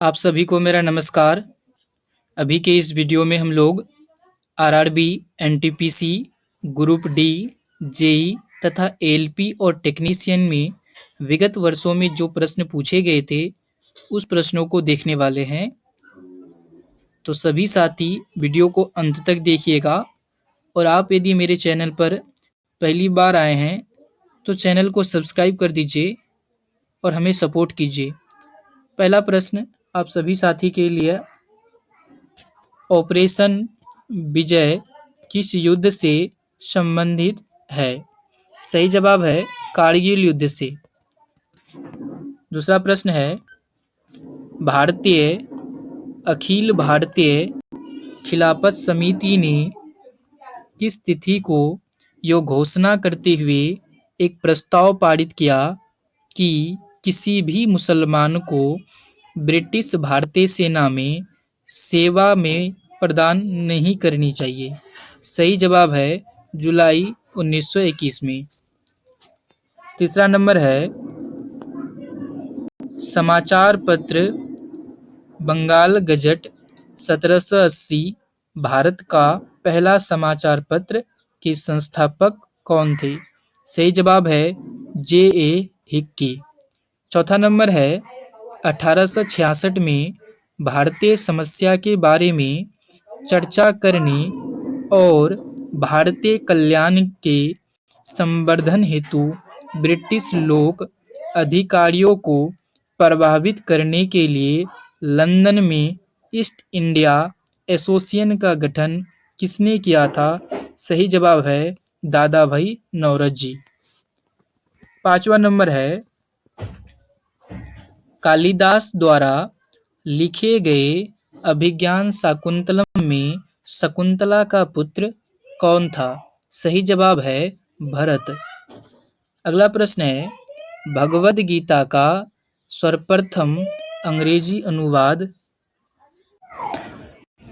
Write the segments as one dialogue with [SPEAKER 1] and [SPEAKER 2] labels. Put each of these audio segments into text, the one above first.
[SPEAKER 1] आप सभी को मेरा नमस्कार। अभी के इस वीडियो में हम लोग RRB, NTPC, group D, JE तथा एएलपी और टेक्नीशियन में विगत वर्षों में जो प्रश्न पूछे गए थे उस प्रश्नों को देखने वाले हैं। तो सभी साथी वीडियो को अंत तक देखिएगा और आप यदि मेरे चैनल पर पहली बार आए हैं तो चैनल को सब्सक्राइब कर दीजिए और हमें सपोर्ट कीजिए। पहला प्रश्न आप सभी साथी के लिए, ऑपरेशन विजय किस युद्ध से संबंधित है? सही जवाब है कारगिल युद्ध से। दूसरा प्रश्न है, अखिल भारतीय खिलाफत समिति ने किस तिथि को यह घोषणा करते हुए एक प्रस्ताव पारित किया कि किसी भी मुसलमान को ब्रिटिश भारतीय सेना में सेवा में प्रदान नहीं करनी चाहिए? सही जवाब है जुलाई 1921 में। तीसरा नंबर है, समाचार पत्र बंगाल गजट 1780 भारत का पहला समाचार पत्र के संस्थापक कौन थे? सही जवाब है जे.ए. हिक्की। चौथा नंबर है, 1866 में भारतीय समस्या के बारे में चर्चा करने और भारतीय कल्याण के संवर्धन हेतु ब्रिटिश लोक अधिकारियों को प्रभावित करने के लिए लंदन में ईस्ट इंडिया एसोसिएशन का गठन किसने किया था? सही जवाब है दादा भाई नौरोजी। पांचवा नंबर है, कालिदास द्वारा लिखे गए अभिज्ञान शाकुंतलम में शकुंतला का पुत्र कौन था? सही जवाब है भरत। अगला प्रश्न है, भगवद गीता का सर्वप्रथम अंग्रेजी अनुवाद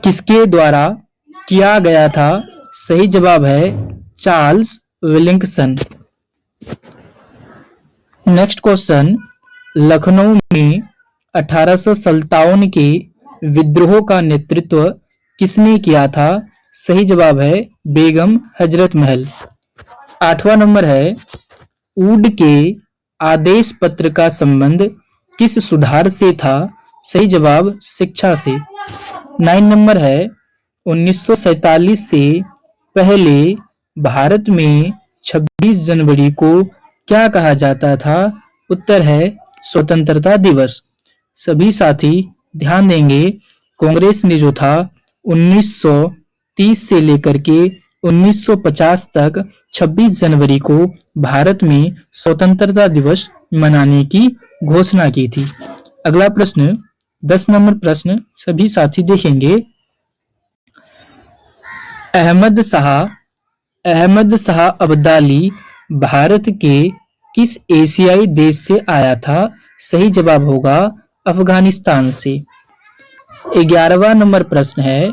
[SPEAKER 1] किसके द्वारा किया गया था? सही जवाब है चार्ल्स विलिंगसन। नेक्स्ट क्वेश्चन, लखनऊ में 1857 के विद्रोह का नेतृत्व किसने किया था? सही जवाब है बेगम हजरत महल। आठवां नंबर है, वुड के आदेश पत्र का संबंध किस सुधार से था? सही जवाब शिक्षा से। 9 नंबर है, 1947 से पहले भारत में 26 जनवरी को क्या कहा जाता था? उत्तर है स्वतंत्रता दिवस। सभी साथी ध्यान देंगे, कांग्रेस ने जो था 1930 से लेकर के 1950 तक 26 जनवरी को भारत में स्वतंत्रता दिवस मनाने की घोषणा की थी। अगला प्रश्न 10 नंबर प्रश्न सभी साथी देखेंगे। अहमद शाह अब्दाली भारत के किस एशियाई देश से आया था? सही जवाब होगा अफगानिस्तान से। 11वां नंबर प्रश्न है,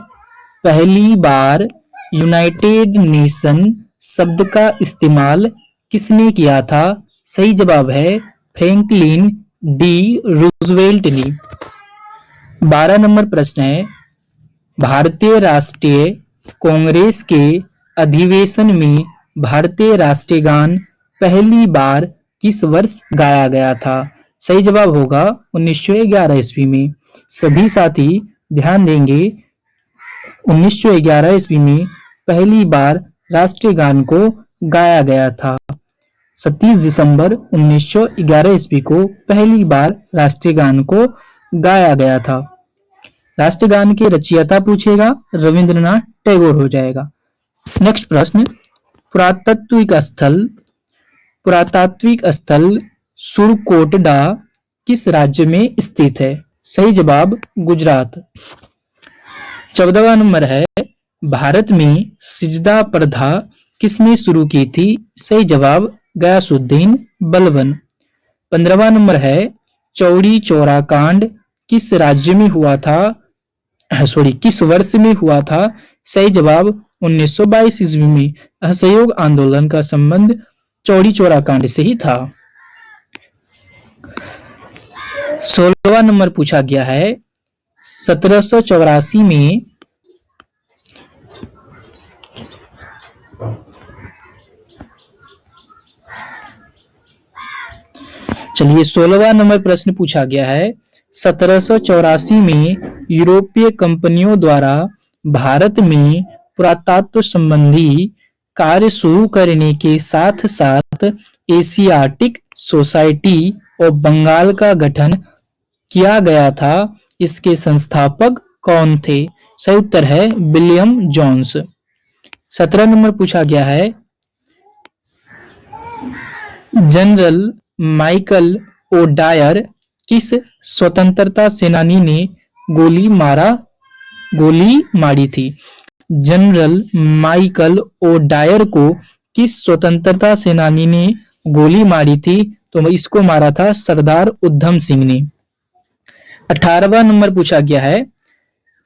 [SPEAKER 1] पहली बार यूनाइटेड नेशन शब्द का इस्तेमाल किसने किया था? सही जवाब है फ्रैंकलिन डी रूजवेल्ट ने। 12 नंबर प्रश्न है, भारतीय राष्ट्रीय कांग्रेस के अधिवेशन में भारतीय राष्ट्रीय गान पहली बार किस वर्ष गाया गया था? सही जवाब होगा 1911 ईस्वी में। सभी साथी ध्यान देंगे, 1911 ईस्वी में पहली बार राष्ट्रीय गान को गाया गया था। 27 दिसंबर 1911 ईस्वी को पहली बार राष्ट्रीय गान को गाया गया था। राष्ट्रीय गान के रचयिता पूछेगा रविंद्रनाथ टैगोर हो जाएगा। नेक्स्ट प्रश्न, पुरातात्विक स्थल सुरकोटडा किस राज्य में स्थित है? सही जवाब गुजरात। 14वां नंबर है, भारत में सिजदा प्रथा किसने शुरू की थी? सही जवाब गयासुद्दीन बलबन। 15वां नंबर है, चौरी चौरा कांड किस राज्य में हुआ था? किस वर्ष में हुआ था? सही जवाब 1922 ईस्वी में। असहयोग आंदोलन का संबंध चौरी चौरा कांड से ही था। 16वां नंबर पूछा गया है, 1784 में चलिए 16वां नंबर प्रश्न पूछा गया है। 1784 में यूरोपीय कंपनियों द्वारा भारत में पुरातत्व संबंधी कार्य शुरू करने के साथ साथ एशियाटिक सोसाइटी ऑफ बंगाल का गठन किया गया था। इसके संस्थापक कौन थे? सही उत्तर है विलियम जोन्स। 17 नंबर पूछा गया है। जनरल माइकल ओडायर किस स्वतंत्रता सेनानी ने गोली मारी थी? जनरल माइकल ओडायर को किस स्वतंत्रता सेनानी ने गोली मारी थी? तो इसको मारा था सरदार उधम सिंह ने। 18वां नंबर पूछा गया है।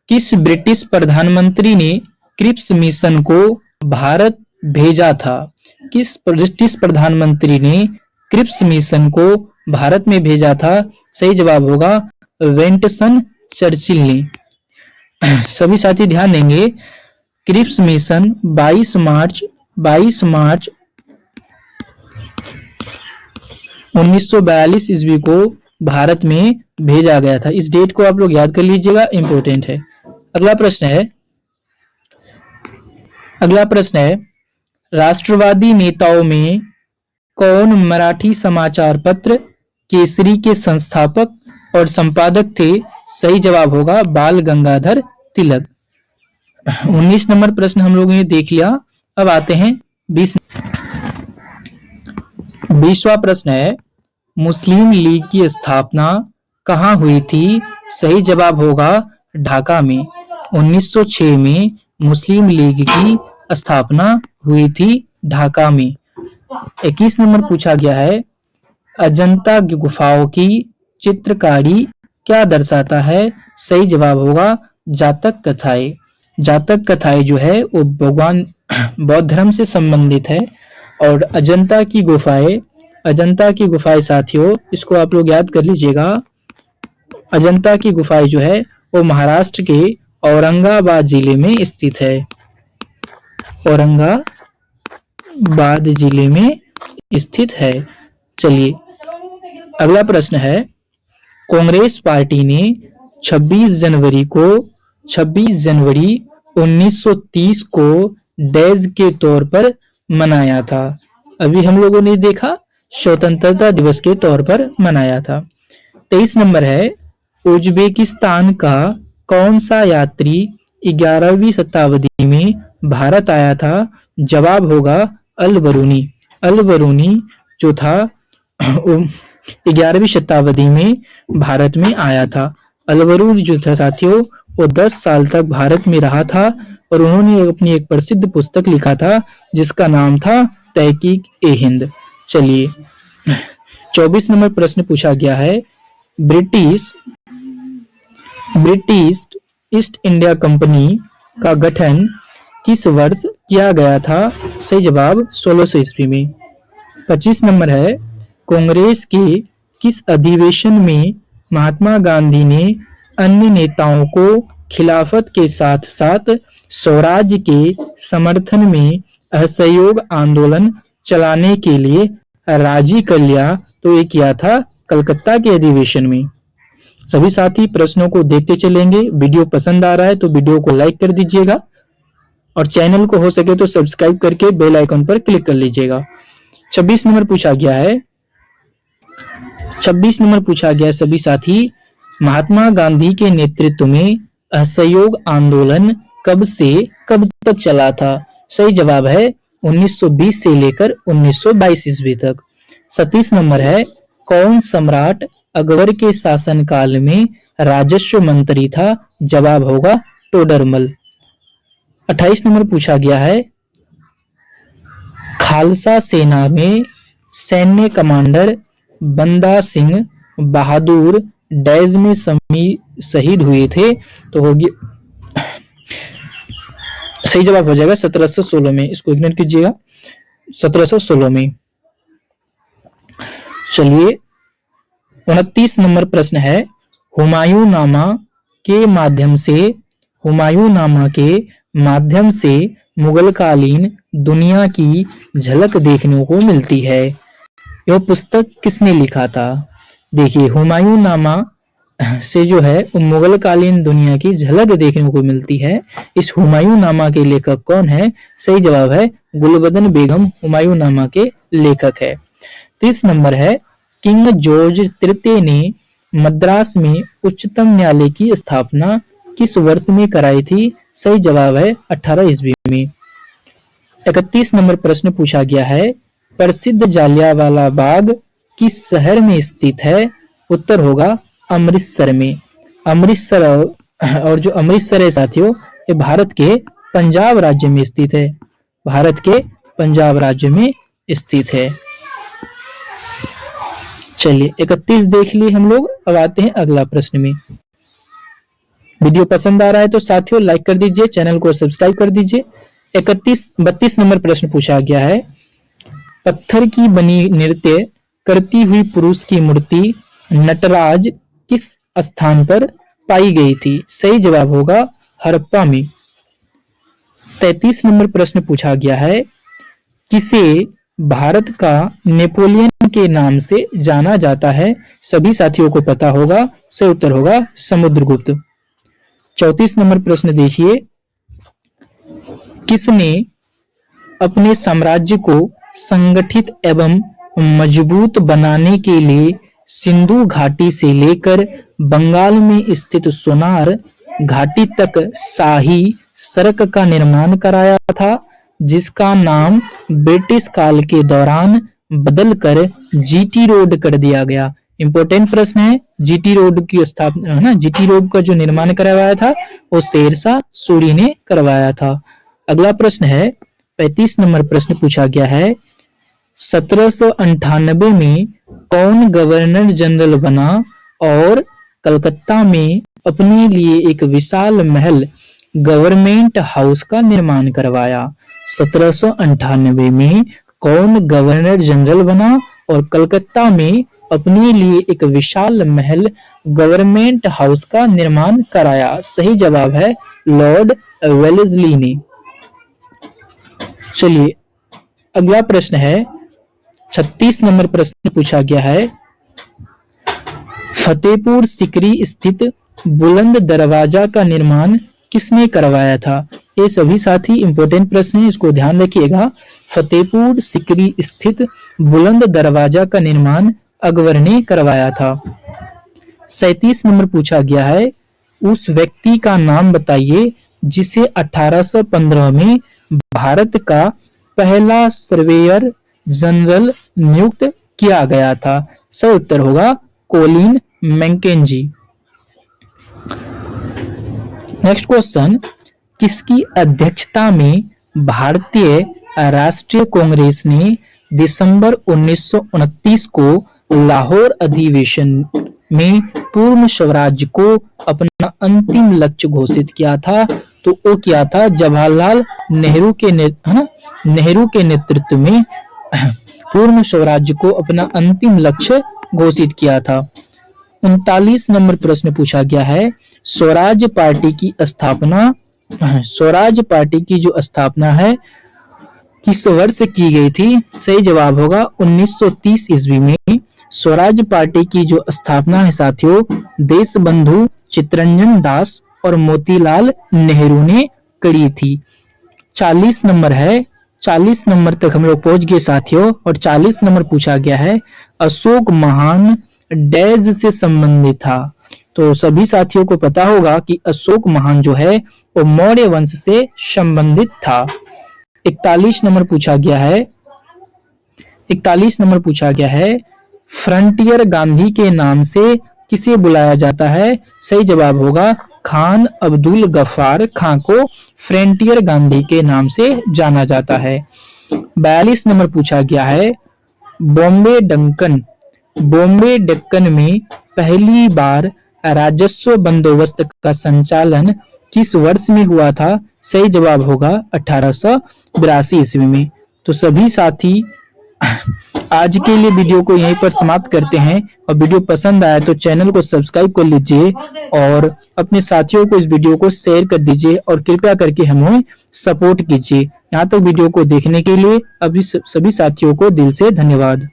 [SPEAKER 1] किस ब्रिटिश प्रधानमंत्री ने क्रिप्स मिशन को भारत भेजा था? किस ब्रिटिश प्रधानमंत्री ने क्रिप्स मिशन को भारत में भेजा था? सही जवाब होगा विंस्टन चर्चिल ने। सभी साथी ध्यान देंगे, क्रिप्स मिशन 22 मार्च 1942 ईस्वी को भारत में भेजा गया था। इस डेट को आप लोग याद कर लीजिएगा, इंपॉर्टेंट है। अगला प्रश्न है राष्ट्रवादी नेताओं में कौन मराठी समाचार पत्र केसरी के संस्थापक और संपादक थे? सही जवाब होगा बाल गंगाधर तिलक। 19 नंबर प्रश्न हम लोगों ने देख लिया। अब आते हैं 20वां प्रश्न है। मुस्लिम लीग की स्थापना कहाँ हुई थी? सही जवाब होगा ढाका में। 1906 में मुस्लिम लीग की स्थापना हुई थी ढाका में। 21 नंबर पूछा गया है। अजंता की गुफाओं की चित्रकारी क्या दर्शाता है? सही जवाब होगा जातक कथाएं। जातक कथाएं जो है वो भगवान बौद्ध धर्म से संबंधित है। और अजंता की गुफाएं साथियों, इसको आप लोग याद कर लीजिएगा। अजंता की गुफाएं जो है वो महाराष्ट्र के औरंगाबाद जिले में स्थित है। औरंगाबाद जिले में स्थित है। चलिए अगला प्रश्न है। कांग्रेस पार्टी ने 26 जनवरी 1930 को डेज के तौर पर मनाया था। अभी हम लोगों ने देखा स्वतंत्रता दिवस के तौर पर मनाया था। 23 नंबर है। उज्बेकिस्तान का कौन सा यात्री 11वीं शताब्दी में भारत आया था? जवाब होगा अल बरूनी। अल बरूनी जो था 11वीं शताब्दी में भारत में आया था। अल बरूनी जो था साथियों वो 10 साल तक भारत में रहा था और उन्होंने अपनी एक प्रसिद्ध पुस्तक लिखा था जिसका नाम था तहकीक-ए-हिंद। चलिए 24 नंबर प्रश्न पूछा गया है। ब्रिटिश ईस्ट इंडिया कंपनी का गठन किस वर्ष किया गया था? सही जवाब 1600 ईस्वी में। 25 नंबर है। कांग्रेस के किस अधिवेशन में महात्मा गांधी ने अन्य नेताओं को खिलाफत के साथ साथ स्वराज के समर्थन में असहयोग आंदोलन चलाने के लिए राजी कर लिया? तो ये किया था कलकत्ता के अधिवेशन में। सभी साथी प्रश्नों को देखते चलेंगे। वीडियो पसंद आ रहा है तो वीडियो को लाइक कर दीजिएगा और चैनल को हो सके तो सब्सक्राइब करके बेल आइकन पर क्लिक कर लीजिएगा। 26 नंबर पूछा गया है। 26 नंबर पूछा गया है सभी साथी। महात्मा गांधी के नेतृत्व में असहयोग आंदोलन कब से कब तक चला था? सही जवाब है 1920 से लेकर 1922 ईस्वी तक। 37 नंबर है। कौन सम्राट अकबर के शासनकाल में राजस्व मंत्री था? जवाब होगा टोडरमल। 28 नंबर पूछा गया है। खालसा सेना में सैन्य कमांडर बंदा सिंह बहादुर डैज में शहीद हुए थे? तो होगी सही जवाब हो जाएगा 1716 में। इसको इग्नोर कीजिएगा, 1716 में। चलिए 29 नंबर प्रश्न है। हुमायूं नामा के माध्यम से, हुमायूंनामा के माध्यम से मुगलकालीन दुनिया की झलक देखने को मिलती है। यह पुस्तक किसने लिखा था? देखिए, हुमायूंनामा से जो है वो मुगलकालीन दुनिया की झलक देखने को मिलती है। इस हुमायूंनामा के लेखक कौन है? सही जवाब है गुलबदन बेगम हुमायूंनामा के लेखक है। 30 नंबर है, किंग जॉर्ज तृतीय ने मद्रास में उच्चतम न्यायालय की स्थापना किस वर्ष में कराई थी? सही जवाब है 18 ईस्वी में। 31 नंबर प्रश्न पूछा गया है, प्रसिद्ध जालियांवाला बाग किस शहर में स्थित है? उत्तर होगा अमृतसर में। अमृतसर और जो अमृतसर है साथियों, ये भारत के पंजाब राज्य में स्थित है। भारत के पंजाब राज्य में स्थित है। चलिए 31 देख लिए हम लोग। अब आते हैं अगला प्रश्न में। वीडियो पसंद आ रहा है तो साथियों लाइक कर दीजिए, चैनल को सब्सक्राइब कर दीजिए। 32 नंबर प्रश्न पूछा गया है, पत्थर की बनी नृत्य करती हुई पुरुष की मूर्ति नटराज किस स्थान पर पाई गई थी? सही जवाब होगा हड़प्पा में। 33 नंबर प्रश्न पूछा गया है, किसे भारत का नेपोलियन के नाम से जाना जाता है? सभी साथियों को पता होगा, सही उत्तर होगा समुद्रगुप्त। 34 नंबर प्रश्न देखिए, किसने अपने साम्राज्य को संगठित एवं मजबूत बनाने के लिए सिंधु घाटी से लेकर बंगाल में स्थित सोनार घाटी तक शाही सड़क का निर्माण कराया था, जिसका नाम ब्रिटिश काल के दौरान बदलकर जीटी रोड कर दिया गया? इंपॉर्टेंट प्रश्न है। जीटी रोड की स्थापना है ना, जीटी रोड का जो निर्माण करवाया था वो शेरशाह सूरी ने करवाया था। अगला प्रश्न है 35 नंबर प्रश्न पूछा गया है, 1798 में कौन गवर्नर जनरल बना और कलकत्ता में अपने लिए एक विशाल महल गवर्नमेंट हाउस का निर्माण करवाया? 1798 में कौन गवर्नर जनरल बना और कलकत्ता में अपने लिए एक विशाल महल गवर्नमेंट हाउस का निर्माण कराया? सही जवाब है लॉर्ड वेलेस्ली ने। चलिए अगला प्रश्न है 36 नंबर प्रश्न पूछा गया है, फतेहपुर सीकरी स्थित बुलंद दरवाजा का निर्माण किसने करवाया था? ये सभी साथी इंपॉर्टेंट प्रश्न है, इसको ध्यान रखिएगा। फतेहपुर सीकरी स्थित बुलंद दरवाजा का निर्माण अकबर ने करवाया था। 37 नंबर पूछा गया है, उस व्यक्ति का नाम बताइए जिसे 1815 में भारत का पहला सर्वेयर जनरल नियुक्त किया गया था? सही उत्तर होगा कोलिन मैकेंजी। नेक्स्ट क्वेश्चन, किसकी अध्यक्षता में भारतीय राष्ट्रीय कांग्रेस ने दिसंबर 1929 को लाहौर अधिवेशन में पूर्ण स्वराज्य को अपना अंतिम लक्ष्य घोषित किया था? तो वो किया था जवाहरलाल नेहरू के नेतृत्व में पूर्ण स्वराज्य को अपना अंतिम लक्ष्य घोषित किया था। 39 नंबर प्रश्न पूछा गया है, स्वराज पार्टी की जो स्थापना है किस वर्ष की गई थी? सही जवाब होगा 1930 ईस्वी में। स्वराज पार्टी की जो स्थापना है साथियों, देश बंधु चित्तरंजन दास और मोतीलाल नेहरू ने करी थी। 40 नंबर है, 40 नंबर तक हम लोग पहुंच गए साथियों। और 40 नंबर पूछा गया है, अशोक महान डैश से संबंधित था? तो सभी साथियों को पता होगा कि अशोक महान जो है वो मौर्य वंश से संबंधित था। 41 नंबर पूछा गया है, फ्रंटियर गांधी के नाम से किसे बुलाया जाता है? सही जवाब होगा खान अब्दुल गफ्फार खां को फ्रंटियर गांधी के नाम से जाना जाता है। 42 नंबर पूछा गया है, बॉम्बे डेक्कन में पहली बार राजस्व बंदोबस्त का संचालन किस वर्ष में हुआ था? सही जवाब होगा 1882 ईस्वी में। तो सभी साथी आज के लिए वीडियो को यहीं पर समाप्त करते हैं, और वीडियो पसंद आया तो चैनल को सब्सक्राइब कर लीजिए और अपने साथियों को इस वीडियो को शेयर कर दीजिए और कृपया करके हमें सपोर्ट कीजिए। यहाँ तक वीडियो को देखने के लिए अभी सभी साथियों को दिल से धन्यवाद।